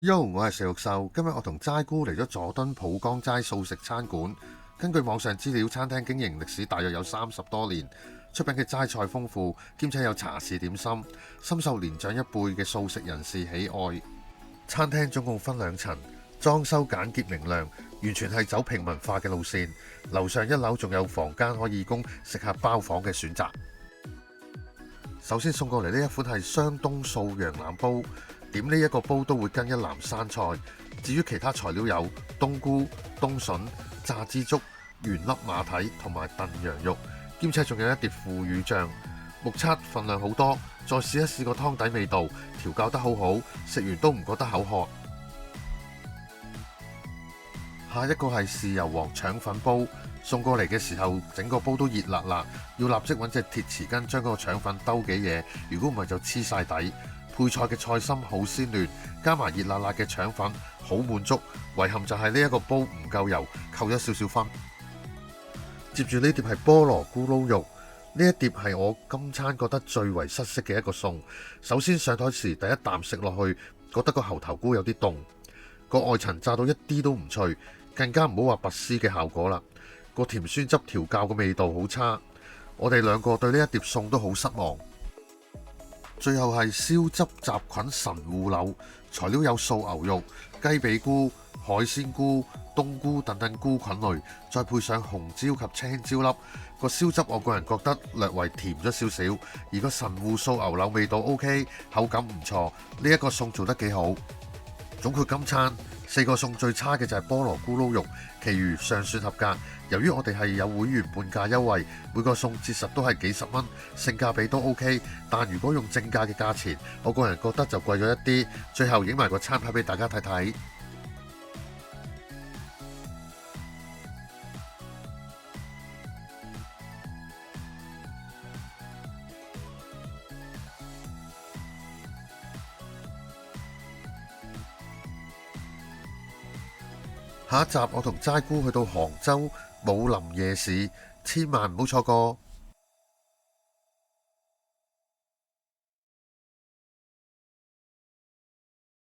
Yo，我係石玉秀。今日我同齋姑嚟咗佐敦浦江齋素食餐館。根據網上資料，餐廳經營歷史大約有30多年，出品嘅齋菜豐富，兼且有茶士點心，深受年長一輩嘅素食人士喜愛。餐廳總共分2層，裝修簡潔明亮，完全係走平民化嘅路線。樓上1樓仲有房間可以供食客包房嘅選擇。首先送過嚟呢一款係雙冬素羊腩煲。點呢一個煲都會跟一籃生菜，至於其他材料有冬菇、冬筍、炸枝竹、原粒馬蹄同埋燉羊肉，兼且仲有一碟腐乳醬。目測份量好多，再試一試個湯底味道，調教得好好，食完都唔覺得口渴。下一個係豉油皇腸粉煲，送過嚟嘅時候整個煲都熱辣辣，要立即揾隻鐵匙羹將個腸粉兜幾嘢，如果唔係就黐晒底。配菜嘅菜心好鮮嫩，加埋熱辣辣嘅腸粉，好滿足。遺憾就係呢一個煲唔夠油，扣咗少少分。接住呢碟係菠蘿咕嚕肉，呢一碟係我今餐覺得最為失色嘅一個餸。首先上台時第一啖食落去，覺得個猴頭菇有啲凍，個外層炸到一啲都唔脆，更加唔好話拔絲嘅效果啦。個甜酸汁調教嘅味道好差，我哋兩個對呢一碟餸都好失望。最後係燒汁雜菌神戶柳，材料有素牛肉、雞髀菇、海鮮菇、冬菇等等菇菌類，再配上紅椒及青椒粒。個燒汁我個人覺得略為甜咗少少，而個神戶素牛柳味道 OK， 口感唔錯。呢一個餸做得幾好。總括今餐4個餸最差嘅就係菠蘿咕嚕肉，其餘尚算合格。由於我哋係有會員半價優惠，每個餸折實都係幾十蚊，性價比都 OK。但如果用正價嘅價錢，我個人覺得就貴咗一啲。最後影埋個餐牌俾大家睇睇。下一集我同齋姑去到杭州武林夜市，千萬唔好錯過。